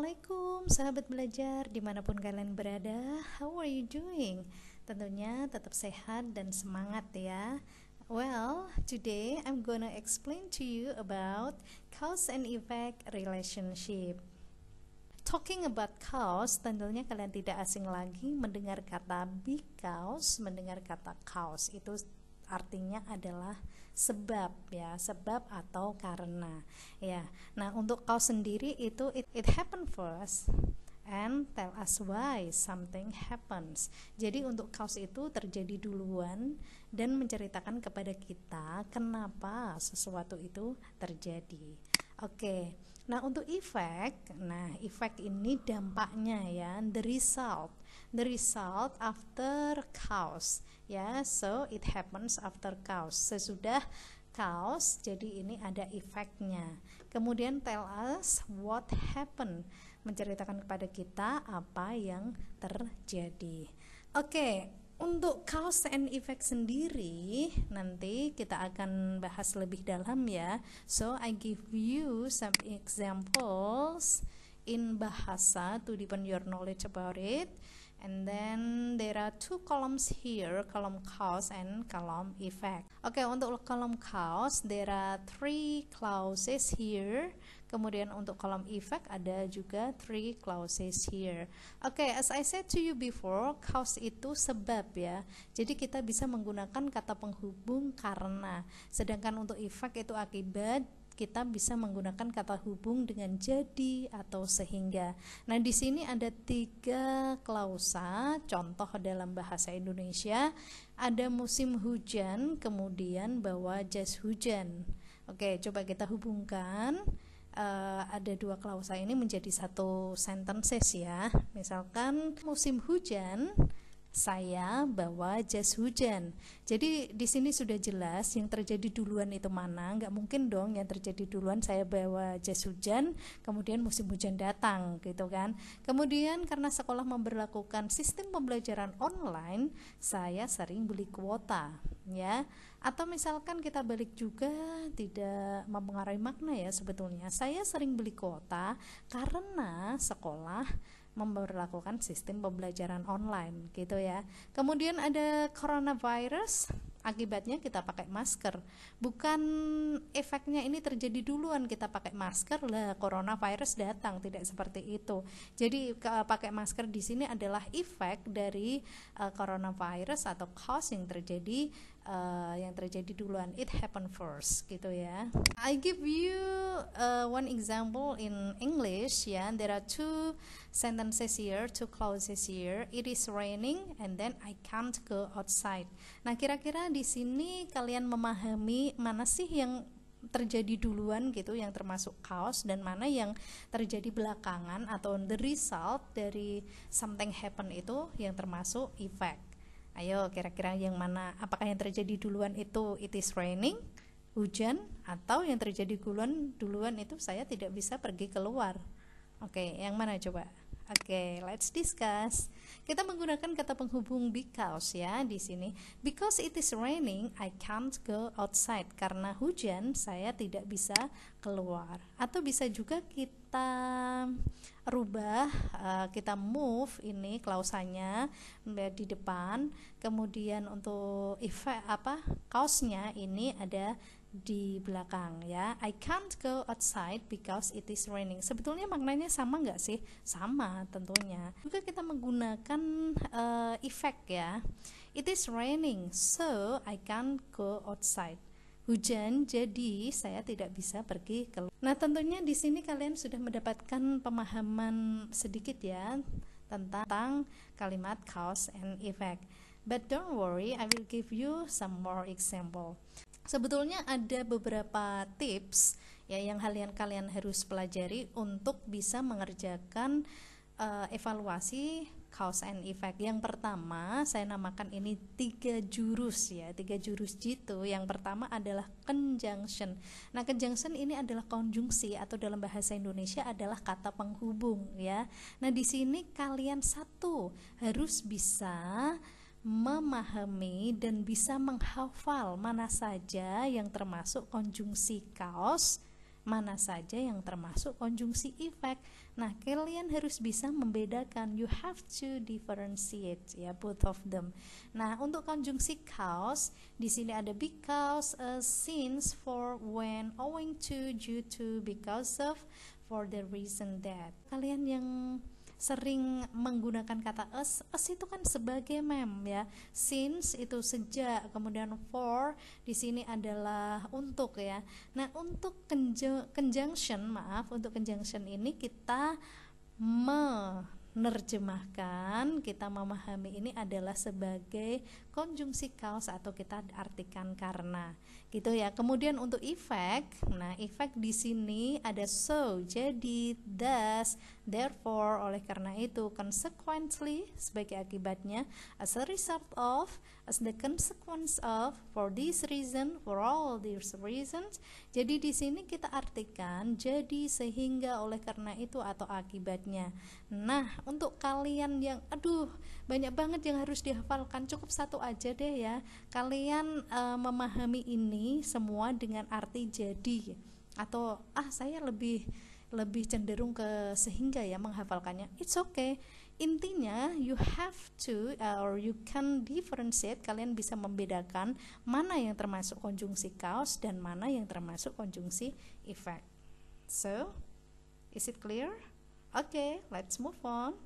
Assalamualaikum sahabat belajar dimanapun kalian berada. How are you doing? Tentunya tetap sehat dan semangat ya. Well, today I'm gonna explain to you about cause and effect relationship. Talking about cause, tentunya kalian tidak asing lagi mendengar kata because, mendengar kata cause. Itu artinya adalah sebab ya, sebab atau karena ya. Nah, untuk cause sendiri itu it happen first and tell us why something happens. Jadi untuk cause itu terjadi duluan dan menceritakan kepada kita kenapa sesuatu itu terjadi. Oke. Nah, untuk effect, effect ini dampaknya ya, the result after cause ya. So it happens after cause, sesudah cause, jadi ini ada efeknya. Kemudian tell us what happened, menceritakan kepada kita apa yang terjadi. Oke. Untuk cause and effect sendiri nanti kita akan bahas lebih dalam ya. So I give you some examples in bahasa to deepen your knowledge about it. And then there are two columns here, column cause and column effect. Oke, untuk column cause there are three clauses here. Kemudian untuk column effect ada juga three clauses here. Oke, as I said to you before, cause itu sebab ya. Jadi kita bisa menggunakan kata penghubung karena. Sedangkan untuk effect itu akibat. Kita bisa menggunakan kata hubung dengan jadi atau sehingga. Nah, di sini ada 3 klausa contoh dalam bahasa Indonesia. Ada musim hujan, kemudian bawa jas hujan. Oke, coba kita hubungkan. Ada 2 klausa ini menjadi satu sentences ya. Misalkan musim hujan, saya bawa jas hujan. Jadi di sini sudah jelas yang terjadi duluan itu mana. Nggak mungkin dong yang terjadi duluan saya bawa jas hujan, kemudian musim hujan datang, gitu kan. Kemudian karena sekolah memberlakukan sistem pembelajaran online, saya sering beli kuota, ya. Atau misalkan kita balik juga tidak mempengaruhi makna ya sebetulnya. Saya sering beli kuota karena sekolah memberlakukan sistem pembelajaran online gitu ya. Kemudian ada coronavirus, akibatnya kita pakai masker. Bukan efeknya ini terjadi duluan kita pakai masker lah coronavirus datang, tidak seperti itu. Jadi pakai masker di sini adalah efek dari coronavirus atau cause yang terjadi duluan. It happened first gitu ya. I give you one example in English ya. There are two sentences here, two clauses here. It is raining and then I can't go outside. Nah, kira-kira di sini kalian memahami mana sih yang terjadi duluan gitu, yang termasuk cause, dan mana yang terjadi belakangan atau the result dari something happen itu yang termasuk effect. Ayo, kira-kira yang mana? Apakah yang terjadi duluan itu it is raining, hujan, atau yang terjadi duluan itu saya tidak bisa pergi keluar? Oke, yang mana coba? Oke, let's discuss. Kita menggunakan kata penghubung because ya di sini. Because it is raining, I can't go outside. Karena hujan, saya tidak bisa keluar. Atau bisa juga kita rubah, kita move ini klausanya di depan. Kemudian untuk effect cause-nya ini ada di belakang ya. I can't go outside because it is raining. Sebetulnya maknanya sama nggak sih? Sama tentunya. Juga kita menggunakan effect ya. It is raining, so I can't go outside. Hujan, jadi saya tidak bisa pergi keluar. Nah, tentunya di sini kalian sudah mendapatkan pemahaman sedikit ya tentang kalimat cause and effect. But don't worry, I will give you some more example. Sebetulnya ada beberapa tips ya yang kalian harus pelajari untuk bisa mengerjakan evaluasi cause and effect. Yang pertama, saya namakan ini 3 jurus ya, 3 jurus jitu. Yang pertama adalah conjunction. Nah, conjunction ini adalah konjungsi atau dalam bahasa Indonesia adalah kata penghubung ya. Nah, di sini kalian harus bisa memahami dan bisa menghafal mana saja yang termasuk konjungsi cause mana saja yang termasuk konjungsi efek. Nah, kalian harus bisa membedakan. You have to differentiate ya, both of them. Nah, untuk konjungsi cause, di sini ada because, since, for, when, owing to, due to, because of, for the reason that. Kalian yang sering menggunakan kata as itu kan sebagai mem ya. Since itu sejak, kemudian for di sini adalah untuk ya. Nah, untuk conjunction ini kita menerjemahkan, kita memahami ini adalah sebagai konjungsi cause atau kita artikan karena, gitu ya. Kemudian untuk effect, nah effect di sini ada so, jadi, thus, therefore, oleh karena itu, consequently sebagai akibatnya, as a result of, as the consequence of, for this reason, for all these reasons. Jadi di sini kita artikan jadi, sehingga, oleh karena itu, atau akibatnya. Nah, untuk kalian yang banyak banget yang harus dihafalkan, cukup satu aja deh ya. Kalian memahami ini semua dengan arti jadi, atau saya lebih cenderung ke sehingga ya menghafalkannya. It's okay. Intinya you have to or you can differentiate, kalian bisa membedakan mana yang termasuk konjungsi cause dan mana yang termasuk konjungsi effect. So, is it clear? Okay, let's move on.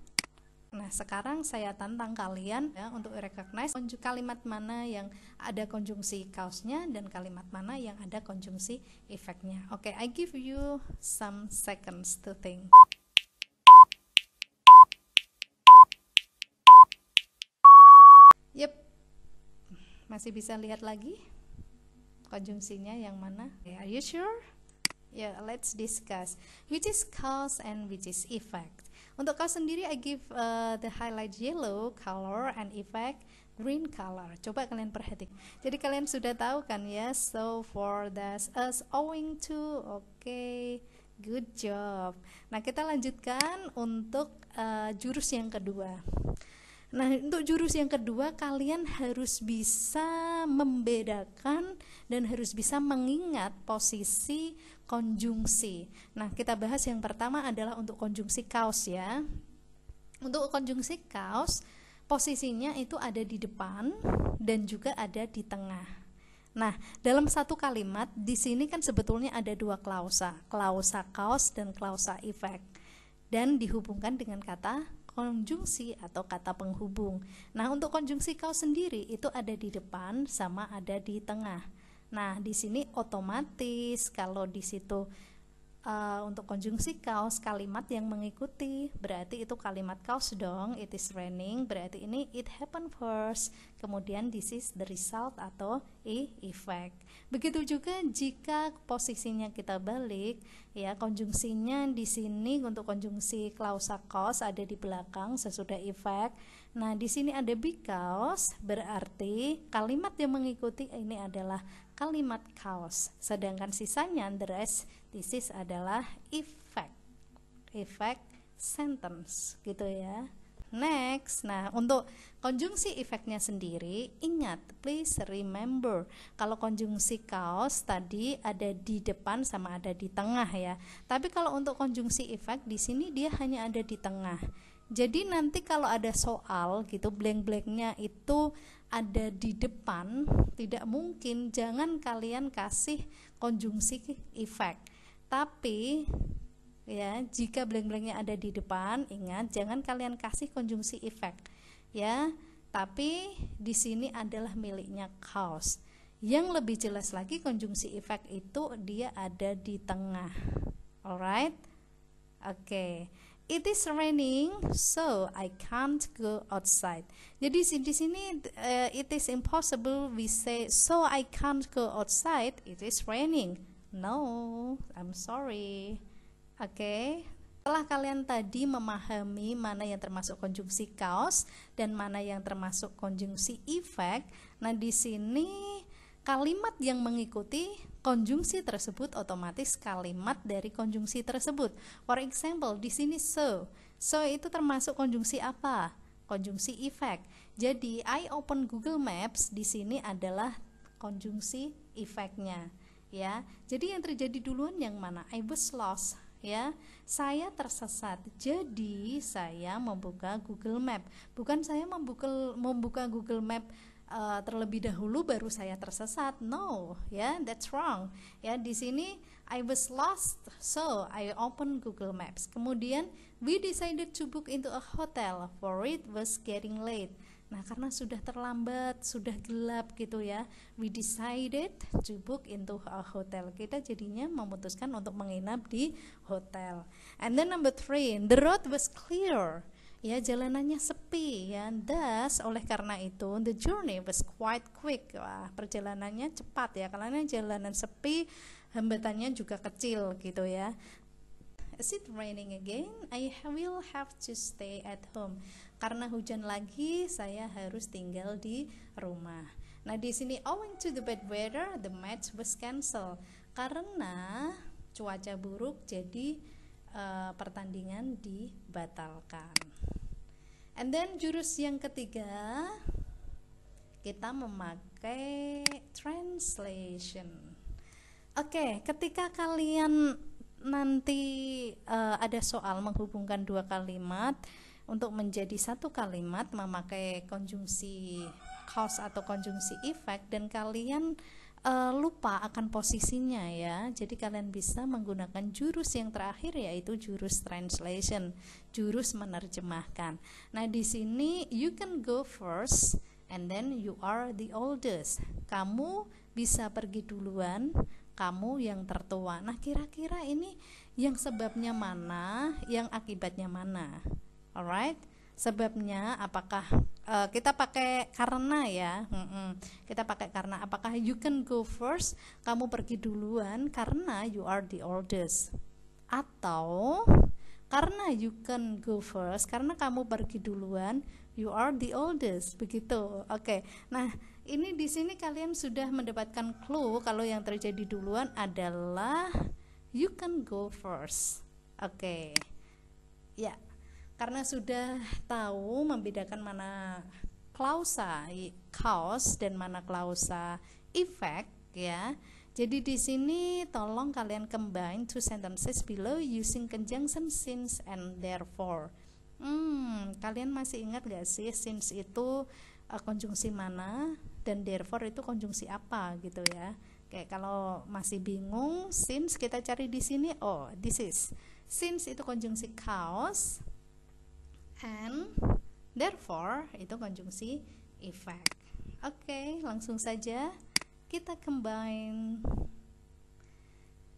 Nah, sekarang saya tantang kalian ya untuk recognize kalimat mana yang ada konjungsi cause-nya dan kalimat mana yang ada konjungsi efeknya. Oke, I give you some seconds to think. Yep. Masih bisa lihat lagi konjungsinya yang mana? Are you sure? Yeah, let's discuss which is cause and which is effect. Untuk cause sendiri I give the highlight yellow color and effect green color. Coba kalian perhatikan. Jadi kalian sudah tahu kan ya, so, for, thus, as, owing to. Oke, good job. Nah, kita lanjutkan untuk jurus yang kedua. Nah, untuk jurus yang kedua kalian harus bisa membedakan dan harus bisa mengingat posisi konjungsi. Nah, kita bahas yang pertama adalah untuk konjungsi cause ya. Untuk konjungsi cause, posisinya itu ada di depan dan juga ada di tengah. Nah, dalam satu kalimat di sini kan sebetulnya ada dua klausa cause dan klausa effect, dan dihubungkan dengan kata konjungsi atau kata penghubung. Nah, untuk konjungsi cause sendiri itu ada di depan sama ada di tengah. Nah, di sini otomatis kalau di situ untuk konjungsi cause kalimat yang mengikuti berarti itu kalimat cause dong. It is raining berarti ini it happened first, kemudian this is the result atau effect. Begitu juga jika posisinya kita balik ya, konjungsinya di sini untuk konjungsi klausa cause ada di belakang sesudah effect. Nah, di sini ada because berarti kalimat yang mengikuti ini adalah kalimat cause, sedangkan sisanya the rest this is adalah effect sentence gitu ya. Next, nah untuk konjungsi efeknya sendiri, ingat, please remember, kalau konjungsi cause tadi ada di depan sama ada di tengah ya. Tapi kalau untuk konjungsi efek di sini dia hanya ada di tengah. Jadi nanti kalau ada soal gitu blank-blanknya itu ada di depan, tidak mungkin, jangan kalian kasih konjungsi efek. Tapi ya, jika blank-blanknya ada di depan, ingat jangan kalian kasih konjungsi efek ya. Tapi di sini adalah miliknya cause. Yang lebih jelas lagi, konjungsi efek itu dia ada di tengah. Alright? Oke. It is raining, so I can't go outside. Jadi di sini it is impossible we say so I can't go outside. It is raining. No, I'm sorry. Oke. Setelah kalian tadi memahami mana yang termasuk konjungsi cause dan mana yang termasuk konjungsi effect, nah di sini kalimat yang mengikuti konjungsi tersebut otomatis kalimat dari konjungsi tersebut. For example, di sini so itu termasuk konjungsi apa? Konjungsi effect. Jadi I open Google Maps di sini adalah konjungsi efeknya. ya. Jadi yang terjadi duluan yang mana? I was lost, ya. Saya tersesat. Jadi saya membuka Google Map. Bukan saya membuka Google Map terlebih dahulu baru saya tersesat. No, ya, that's wrong. Ya, di sini I was lost, so I open Google Maps. Kemudian we decided to book into a hotel for it was getting late. Nah, karena sudah terlambat, sudah gelap gitu ya, we decided to book into a hotel. Kita jadinya memutuskan untuk menginap di hotel. And then number 3, the road was clear. Ya, jalanannya sepi ya. Thus, oleh karena itu, the journey was quite quick. Wah, perjalanannya cepat ya. Karena jalanan sepi, hambatannya juga kecil gitu ya. Is it raining again? I will have to stay at home. Karena hujan lagi, saya harus tinggal di rumah. Nah, di sini owing to the bad weather, the match was cancelled. Karena cuaca buruk, jadi pertandingan dibatalkan. And then jurus yang ketiga, kita memakai translation. Oke, ketika kalian nanti ada soal menghubungkan dua kalimat untuk menjadi satu kalimat memakai konjungsi cause atau konjungsi effect, dan kalian lupa akan posisinya ya, jadi kalian bisa menggunakan jurus yang terakhir, yaitu jurus translation, jurus menerjemahkan. Nah, di sini you can go first and then you are the oldest. Kamu bisa pergi duluan, kamu yang tertua. Nah, kira-kira ini yang sebabnya mana, yang akibatnya mana? Alright, sebabnya apakah kita pakai karena ya? Kita pakai karena. Apakah you can go first, kamu pergi duluan karena you are the oldest, atau karena you can go first karena kamu pergi duluan, you are the oldest, begitu. Oke. Nah, ini di sini kalian sudah mendapatkan clue kalau yang terjadi duluan adalah you can go first. Oke. Ya. Karena sudah tahu membedakan mana klausa cause dan mana klausa effect ya. Jadi di sini tolong kalian combine two sentences below using conjunction since and therefore. Kalian masih ingat gak sih since itu konjungsi mana dan therefore itu konjungsi apa gitu ya? Kayak kalau masih bingung, since kita cari di sini, oh this is since itu konjungsi cause, and therefore itu konjungsi effect. Oke, langsung saja kita combine.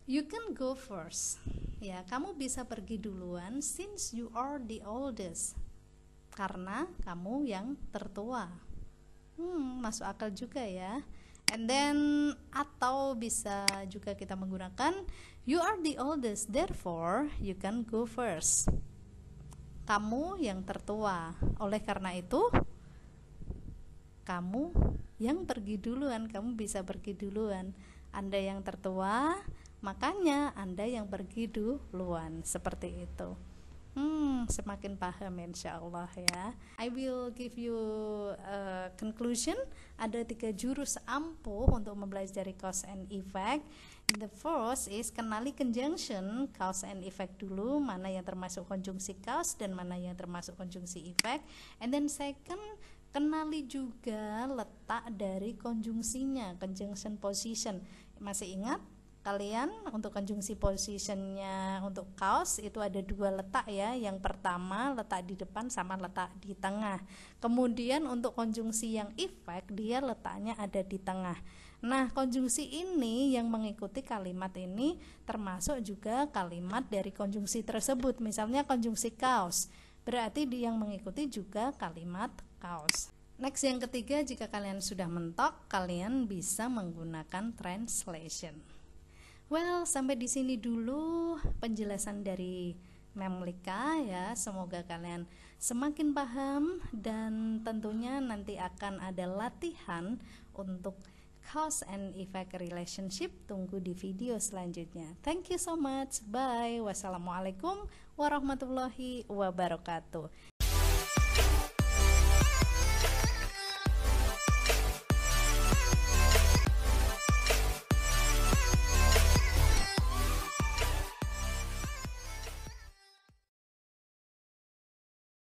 You can go first. Ya, kamu bisa pergi duluan since you are the oldest. Karena kamu yang tertua. Masuk akal juga ya. And then atau bisa juga kita menggunakan you are the oldest, therefore you can go first. Kamu yang tertua, oleh karena itu kamu yang pergi duluan, kamu bisa pergi duluan. Anda yang tertua, makanya Anda yang pergi duluan, seperti itu. Semakin paham insyaallah ya. I will give you a conclusion. Ada 3 jurus ampuh untuk mempelajari cause and effect. The first is kenali conjunction cause and effect dulu, mana yang termasuk konjungsi cause dan mana yang termasuk konjungsi effect. And then second, kenali juga letak dari konjungsinya, conjunction position. Masih ingat? Kalian untuk konjungsi positionnya untuk cause itu ada 2 letak ya. Yang pertama letak di depan sama letak di tengah. Kemudian untuk konjungsi yang effect dia letaknya ada di tengah. Nah, konjungsi ini yang mengikuti kalimat ini termasuk juga kalimat dari konjungsi tersebut. Misalnya konjungsi cause, berarti dia yang mengikuti juga kalimat cause. Next, yang ketiga, jika kalian sudah mentok, kalian bisa menggunakan translation. Well, sampai di sini dulu penjelasan dari Memlika ya. Semoga kalian semakin paham dan tentunya nanti akan ada latihan untuk cause and effect relationship. Tunggu di video selanjutnya. Thank you so much. Bye. Wassalamualaikum warahmatullahi wabarakatuh.